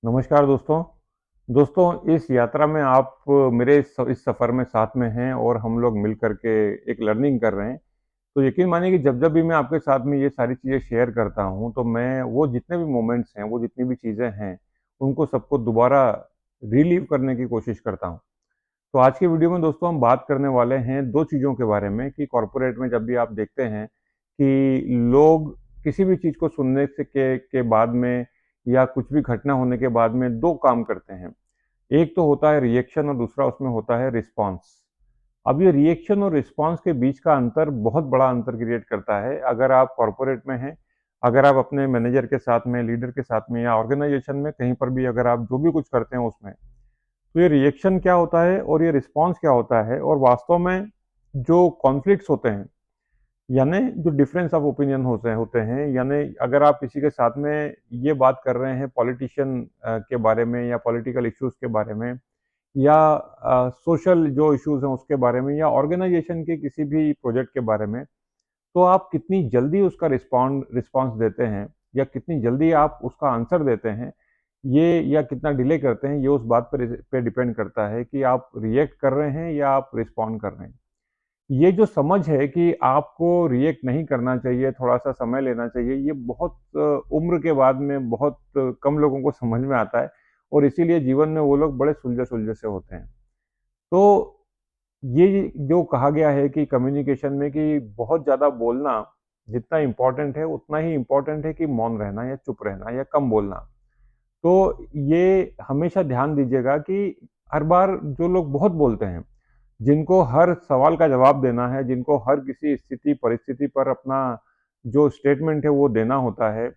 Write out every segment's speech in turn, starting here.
नमस्कार दोस्तों। इस यात्रा में आप मेरे इस सफ़र में साथ में हैं और हम लोग मिल कर के एक लर्निंग कर रहे हैं। तो यकीन मानिए कि जब-जब भी मैं आपके साथ में ये सारी चीज़ें शेयर करता हूँ, तो मैं वो जितने भी मोमेंट्स हैं, वो जितनी भी चीज़ें हैं, उनको सबको दोबारा रिलीव करने की कोशिश करता हूँ। तो आज की वीडियो में दोस्तों हम बात करने वाले हैं 2 चीज़ों के बारे में कि कॉर्पोरेट में जब भी आप देखते हैं कि लोग किसी भी चीज़ को सुनने से के बाद में या कुछ भी घटना होने के बाद में 2 काम करते हैं। एक तो होता है रिएक्शन और दूसरा उसमें होता है रिस्पॉन्स। अब ये रिएक्शन और रिस्पॉन्स के बीच का अंतर बहुत बड़ा अंतर क्रिएट करता है। अगर आप कॉर्पोरेट में हैं, अगर आप अपने मैनेजर के साथ में, लीडर के साथ में या ऑर्गेनाइज़ेशन में कहीं पर भी अगर आप जो भी कुछ करते हैं उसमें, तो ये रिएक्शन क्या होता है और ये रिस्पॉन्स क्या होता है और वास्तव में जो कॉन्फ्लिक्ट्स होते हैं, यानी जो डिफरेंस ऑफ ओपिनियन होते हैं यानी अगर आप किसी के साथ में ये बात कर रहे हैं पॉलिटिशियन के बारे में या पॉलिटिकल इश्यूज के बारे में या सोशल जो इश्यूज हैं उसके बारे में या ऑर्गेनाइजेशन के किसी भी प्रोजेक्ट के बारे में, तो आप कितनी जल्दी उसका रिस्पॉन्स देते हैं या कितनी जल्दी आप उसका आंसर देते हैं, ये या कितना डिले करते हैं, ये उस बात पे डिपेंड करता है कि आप रिएक्ट कर रहे हैं या आप रिस्पॉन्ड कर रहे हैं। ये जो समझ है कि आपको रिएक्ट नहीं करना चाहिए, थोड़ा-सा समय लेना चाहिए, ये बहुत उम्र के बाद में बहुत कम लोगों को समझ में आता है और इसीलिए जीवन में वो लोग बड़े सुलझे-सुलझे से होते हैं। तो ये जो कहा गया है कि कम्युनिकेशन में कि बहुत ज़्यादा बोलना जितना इम्पोर्टेंट है, उतना ही इम्पोर्टेंट है कि मौन रहना या चुप रहना या कम बोलना। तो ये हमेशा ध्यान दीजिएगा कि हर बार जो लोग बहुत बोलते हैं, जिनको हर सवाल का जवाब देना है, जिनको हर किसी स्थिति, परिस्थिति पर अपना जो स्टेटमेंट है वो देना होता है,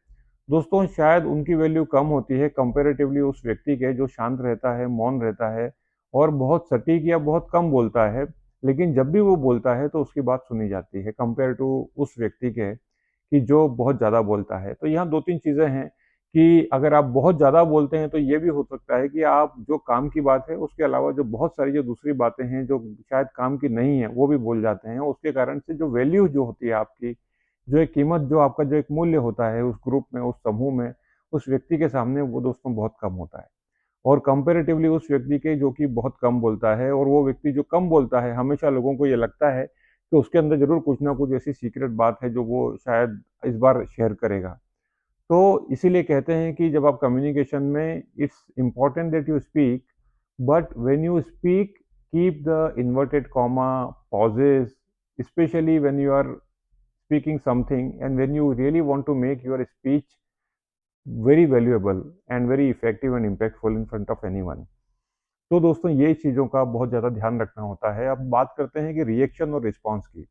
दोस्तों शायद उनकी वैल्यू कम होती है कंपैरेटिवली उस व्यक्ति के जो शांत रहता है, मौन रहता है और बहुत सटीक या बहुत कम बोलता है। लेकिन जब भी वो बोलता है तो उसकी बात सुनी जाती है कंपेयर टू उस व्यक्ति के कि जो बहुत ज़्यादा बोलता है। तो यहाँ 2-3 चीज़ें हैं कि अगर आप बहुत ज़्यादा बोलते हैं तो ये भी हो सकता है कि आप जो काम की बात है उसके अलावा जो बहुत सारी जो दूसरी बातें हैं जो शायद काम की नहीं है वो भी बोल जाते हैं। उसके कारण से जो वैल्यू जो होती है आपकी, जो एक कीमत जो आपका जो एक मूल्य होता है उस ग्रुप में, उस समूह में, उस व्यक्ति के सामने वो दोस्तों बहुत कम होता है। और कंपैरेटिवली उस व्यक्ति के जो कि बहुत कम बोलता है और वो व्यक्ति जो कम बोलता है, हमेशा लोगों को ये लगता है कि उसके अंदर ज़रूर कुछ ना कुछ ऐसी सीक्रेट बात है जो वो शायद इस बार शेयर करेगा। तो इसीलिए कहते हैं कि जब आप कम्युनिकेशन में it's important that you speak, but when you speak keep the inverted comma, pauses, specially when you are speaking something and when you really want to make your speech very valuable and very effective and impactful in front of anyone। तो दोस्तों ये चीज़ों का बहुत ज़्यादा ध्यान रखना होता है। अब बात करते हैं कि रिएक्शन और रिस्पॉन्स की।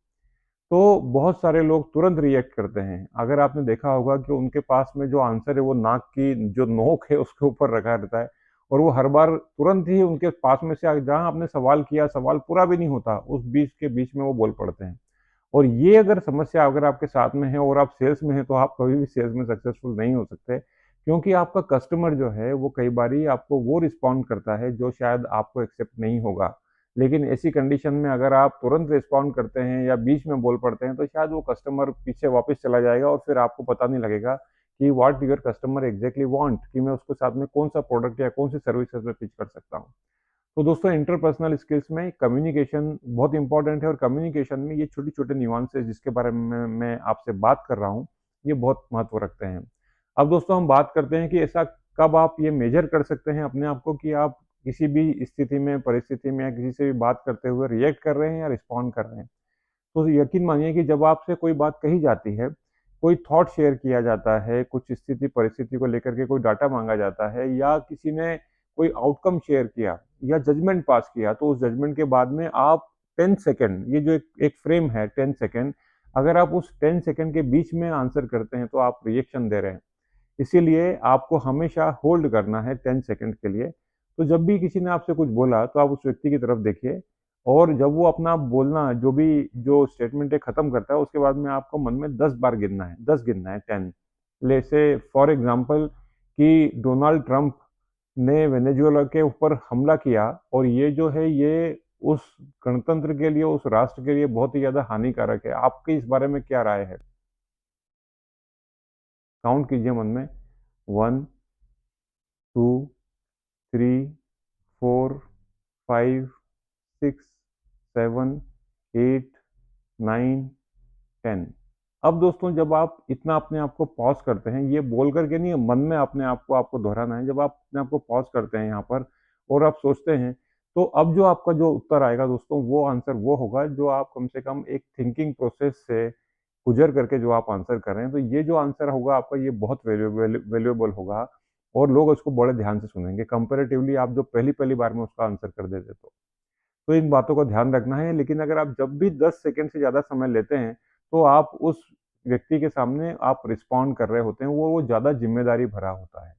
तो बहुत सारे लोग तुरंत रिएक्ट करते हैं। अगर आपने देखा होगा कि उनके पास में जो आंसर है वो नाक की जो नोक है उसके ऊपर रखा रहता है और वो हर बार तुरंत ही उनके पास में से जहाँ आपने सवाल किया, सवाल पूरा भी नहीं होता, उस बीच के बीच में वो बोल पड़ते हैं। और ये अगर समस्या अगर आपके साथ में है और आप सेल्स में हैं तो आप कभी भी सेल्स में सक्सेसफुल नहीं हो सकते, क्योंकि आपका कस्टमर जो है वो कई बारी आपको वो रिस्पॉन्ड करता है जो शायद आपको एक्सेप्ट नहीं होगा। लेकिन ऐसी कंडीशन में अगर आप तुरंत रिस्पॉन्ड करते हैं या बीच में बोल पड़ते हैं तो शायद वो कस्टमर पीछे वापस चला जाएगा और फिर आपको पता नहीं लगेगा कि what your customer exactly want, कि मैं उसके साथ में कौन सा प्रोडक्ट या कौन सी सर्विसेज में पिच कर सकता हूँ। तो दोस्तों इंटरपर्सनल स्किल्स में कम्युनिकेशन बहुत इंपॉर्टेंट है और कम्युनिकेशन में ये छोटे-छोटे न्यूएंसेस जिसके बारे में मैं आपसे बात कर रहा हूँ, ये बहुत महत्व रखते हैं। अब दोस्तों हम बात करते हैं कि ऐसा कब आप ये मेजर कर सकते हैं अपने आप को कि आप किसी भी स्थिति में, परिस्थिति में या किसी से भी बात करते हुए रिएक्ट कर रहे हैं या रिस्पॉन्ड कर रहे हैं। तो यकीन मानिए कि जब आपसे कोई बात कही जाती है, कोई थॉट शेयर किया जाता है, कुछ स्थिति परिस्थिति को लेकर के कोई डाटा माँगा जाता है या किसी ने कोई आउटकम शेयर किया या जजमेंट पास किया, तो उस जजमेंट के बाद में आप 10 सेकंड, ये जो एक एक फ्रेम है 10 सेकंड, अगर आप उस 10 सेकंड के बीच में आंसर करते हैं, तो आप रिएक्शन दे रहे हैं। इसीलिए आपको हमेशा होल्ड करना है 10 सेकंड के लिए। तो जब भी किसी ने आपसे कुछ बोला, तो आप उस व्यक्ति की तरफ देखिए और जब वो अपना बोलना जो स्टेटमेंट है खत्म करता है, उसके बाद में आपको मन में 10 बार गिनना है, 10 गिनना है, 10। जैसे फॉर एग्ज़ाम्पल कि डोनाल्ड ट्रंप ने वेनेजुएला के ऊपर हमला किया और ये जो है ये उस गणतंत्र के लिए, उस राष्ट्र के लिए बहुत ही ज़्यादा हानिकारक है। आपकी इस बारे में क्या राय है? काउंट कीजिए मन में 1, 2, 3, 4, 5, 6, 7, 8, 9, 10। अब दोस्तों जब आप इतना अपने आप को पॉज करते हैं, ये बोल करके नहीं, मन में अपने आप को आपको दोहराना है। जब आप अपने आप को पॉज करते हैं यहाँ पर और आप सोचते हैं, तो अब जो आपका जो उत्तर आएगा दोस्तों, वो आंसर वो होगा जो आप कम से कम एक थिंकिंग प्रोसेस से गुजर करके जो आप आंसर कर रहे हैं। तो ये जो आंसर होगा आपका, ये बहुत वैल्यूएबल होगा और लोग उसको बड़े ध्यान से सुनेंगे कंपैरेटिवली आप जो पहली-पहली बार में उसका आंसर कर देते तो। तो इन बातों का ध्यान रखना है, लेकिन अगर आप जब भी 10 सेकंड से ज़्यादा समय लेते हैं, तो आप उस व्यक्ति के सामने आप रिस्पॉन्ड कर रहे होते हैं, वो ज़्यादा ज़िम्मेदारी भरा होता है।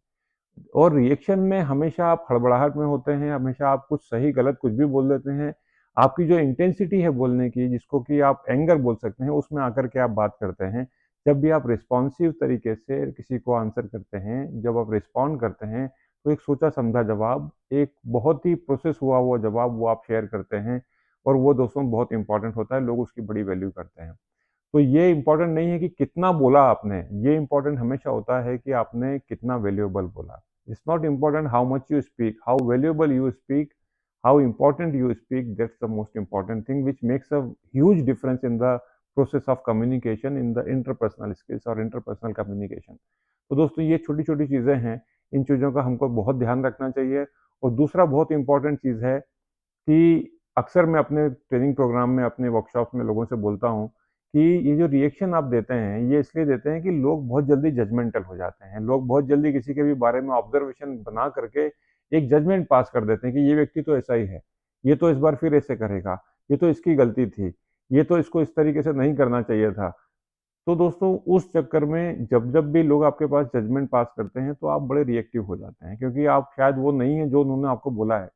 और रिएक्शन में हमेशा आप हड़बड़ाहट में होते हैं, हमेशा आप कुछ सही गलत कुछ भी बोल देते हैं। आपकी जो इंटेंसिटी है बोलने की, जिसको कि आप एंगर बोल सकते हैं, उसमें आकर के आप बात करते हैं। जब भी आप रिस्पॉन्सिव तरीके से किसी को आंसर करते हैं, जब आप रिस्पॉन्ड करते हैं, तो एक सोचा-समझा जवाब, एक बहुत ही प्रोसेस हुआ हुआ जवाब वो आप शेयर करते हैं और वो दोस्तों बहुत इम्पोर्टेंट होता है, लोग उसकी बड़ी वैल्यू करते हैं। तो ये इम्पोर्टेंट नहीं है कि कितना बोला आपने, ये इम्पोर्टेंट हमेशा होता है कि आपने कितना वैल्यूएबल बोला। It's not important how much you speak, how valuable you speak, how important you speak, that's the most important thing which makes a huge difference in the process of communication in the interpersonal skills और interpersonal communication। तो दोस्तों ये छोटी-छोटी चीज़ें हैं, इन चीज़ों का हमको बहुत ध्यान रखना चाहिए। और दूसरा बहुत इम्पोर्टेंट चीज़ है कि अक्सर मैं अपने ट्रेनिंग प्रोग्राम में, अपने वर्कशॉप्स में लोगों से बोलता हूँ कि ये जो रिएक्शन आप देते हैं, ये इसलिए देते हैं कि लोग बहुत जल्दी जजमेंटल हो जाते हैं। लोग बहुत जल्दी किसी के भी बारे में ऑब्जर्वेशन बना करके एक जजमेंट पास कर देते हैं कि ये व्यक्ति तो ऐसा ही है, ये तो इस बार फिर ऐसे करेगा, ये तो इसकी गलती थी, ये तो इसको इस तरीके से नहीं करना चाहिए था। तो दोस्तों उस चक्कर में जब-जब भी लोग आपके पास जजमेंट पास करते हैं, तो आप बड़े रिएक्टिव हो जाते हैं, क्योंकि आप शायद वो नहीं है जो उन्होंने आपको बोला है।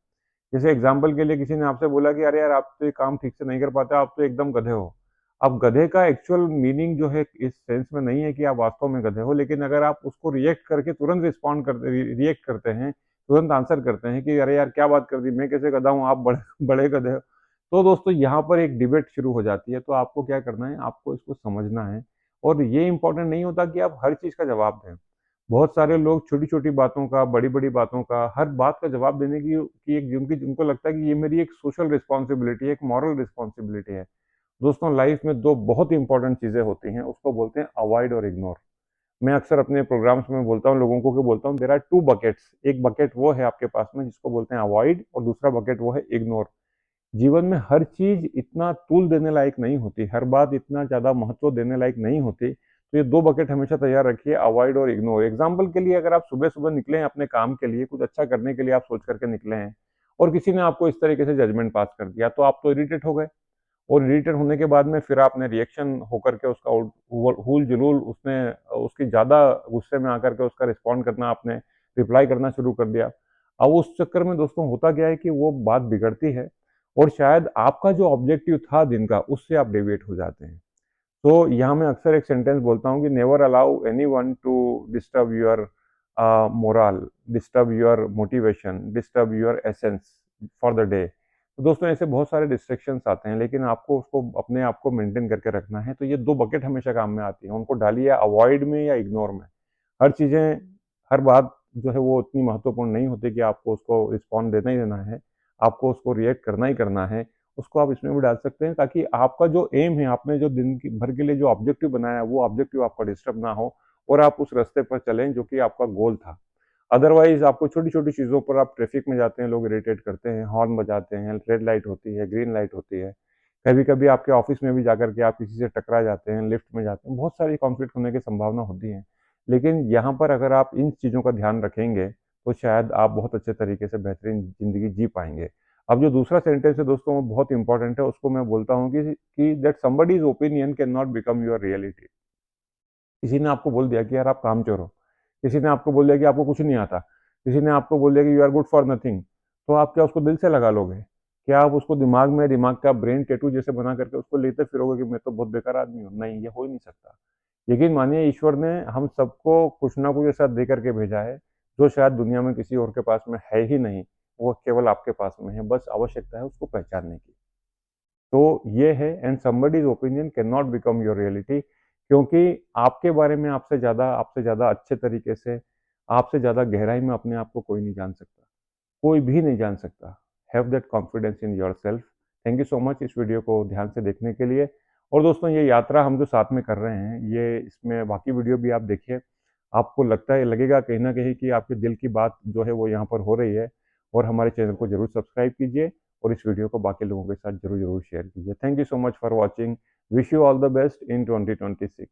जैसे एग्जाम्पल के लिए किसी ने आपसे बोला कि अरे यार आप तो ये काम ठीक से नहीं कर पाते, आप तो एकदम गधे हो। अब गधे का एक्चुअल मीनिंग जो है इस सेंस में नहीं है कि आप वास्तव में गधे हो, लेकिन अगर आप उसको रिएक्ट करके तुरंत रिस्पॉन्ड करते रिएक्ट करते हैं, तुरंत आंसर करते हैं कि अरे यार क्या बात कर दी, मैं कैसे गधा हूँ, आप बड़े बड़े गधे हो। तो दोस्तों यहाँ पर एक डिबेट शुरू हो जाती है। तो आपको क्या करना है, आपको इसको समझना है। और ये इंपॉर्टेंट नहीं होता कि आप हर चीज़ का जवाब दें। बहुत सारे लोग छोटी-छोटी बातों का, बड़ी-बड़ी बातों का, हर बात का जवाब देने की एक उनको लगता है कि ये मेरी एक सोशल रिस्पॉन्सिबिलिटी है, एक मॉरल रिस्पॉन्सिबिलिटी है। दोस्तों लाइफ में 2 बहुत ही इंपॉर्टेंट चीज़ें होती हैं, उसको बोलते हैं अवॉइड और इग्नोर। मैं अक्सर अपने प्रोग्राम्स में बोलता हूँ लोगों को, कि बोलता हूँ देयर आर 2 बकेट्स। एक बकेट वो है आपके पास में जिसको बोलते हैं अवॉइड, और दूसरा बकेट वो है इग्नोर। जीवन में हर चीज इतना तूल देने लायक नहीं होती, हर बात इतना ज़्यादा महत्व देने लायक नहीं होती। तो ये 2 बकेट हमेशा तैयार रखिए, अवॉइड और इग्नोर। एग्जाम्पल के लिए अगर आप सुबह-सुबह निकले हैं अपने काम के लिए, कुछ अच्छा करने के लिए आप सोच करके निकले हैं और किसी ने आपको इस तरीके से जजमेंट पास कर दिया, तो आप तो इरिटेट हो गए। और इरिटेट होने के बाद में फिर आपने रिएक्शन होकर के उसका हूल-जुलूल, उसने उसकी ज़्यादा गुस्से में आकर के उसका रिस्पॉन्ड करना, आपने रिप्लाई करना शुरू कर दिया। अब उस चक्कर में दोस्तों होता क्या है कि वो बात बिगड़ती है और शायद आपका जो ऑब्जेक्टिव था दिन का, उससे आप डेविएट हो जाते हैं। तो यहाँ मैं अक्सर एक सेंटेंस बोलता हूँ कि never allow anyone to disturb your moral, disturb your motivation, disturb your essence for the day. तो दोस्तों ऐसे बहुत सारे डिस्ट्रैक्शंस आते हैं, लेकिन आपको उसको अपने आप को मेंटेन करके रखना है। तो ये 2 बकेट हमेशा काम में आती हैं, उनको डालिए अवॉइड में या इग्नोर में। हर चीज़ें, हर बात जो है वो उतनी महत्वपूर्ण नहीं होती कि आपको उसको रिस्पॉन्ड देना ही देना है, आपको उसको रिएक्ट करना ही करना है। उसको आप इसमें भी डाल सकते हैं ताकि आपका जो एम है, आपने जो दिन की भर के लिए जो ऑब्जेक्टिव बनाया है, वो ऑब्जेक्टिव आपका डिस्टर्ब ना हो और आप उस रास्ते पर चलें जो कि आपका गोल था। अदरवाइज़ आपको छोटी-छोटी चीज़ों पर, आप ट्रैफिक में जाते हैं, लोग इरिटेट करते हैं, हॉर्न बजाते हैं, रेड लाइट होती है, ग्रीन लाइट होती है। कभी-कभी आपके ऑफ़िस में भी जाकर के आप किसी से टकरा जाते हैं, लिफ्ट में जाते हैं, बहुत सारी कॉन्फ्लिक्ट होने की संभावना होती है। लेकिन यहाँ पर अगर आप इन चीज़ों का ध्यान रखेंगे, तो शायद आप बहुत अच्छे तरीके से बेहतरीन ज़िंदगी जी पाएँगे। अब जो दूसरा सेंटेंस है दोस्तों, वो बहुत इंपॉर्टेंट है, उसको मैं बोलता हूँ कि that somebody's opinion can not become your reality. किसी ने आपको बोल दिया कि यार आप कामचोर हो, किसी ने आपको बोल दिया कि आपको कुछ नहीं आता, किसी ने आपको बोल दिया कि you are good for nothing, तो आप क्या उसको दिल से लगा लोगे? क्या आप उसको दिमाग का ब्रेन टैटू जैसे बना करके उसको लेते फिरोगे कि मैं तो बहुत बेकार आदमी हूँ? नहीं, ये हो ही नहीं सकता। यकीन मानिए ईश्वर ने हम सबको कुछ ना कुछ ऐसा दे करके भेजा है, जो शायद दुनिया में किसी और के पास में है ही नहीं, वो केवल आपके पास में है, बस आवश्यकता है उसको पहचानने की। तो ये है, and somebody's opinion can not become your reality, क्योंकि आपके बारे में आपसे ज़्यादा अच्छे तरीके से आपसे ज़्यादा गहराई में अपने आप को कोई नहीं जान सकता, कोई भी नहीं जान सकता। Have that confidence in yourself. Thank you so much इस वीडियो को ध्यान से देखने के लिए। और दोस्तों, ये यात्रा हम जो साथ में कर रहे हैं, ये इसमें बाकी वीडियो भी आप देखिए। आपको लगेगा कहीं न कहीं कि आपके दिल की बात जो है वो यहाँ पर हो रही है। और हमारे चैनल को ज़रूर सब्सक्राइब कीजिए और इस वीडियो को बाकी लोगों के साथ ज़रूर शेयर कीजिए। Thank you so much for watching. Wish you all the best in 2026।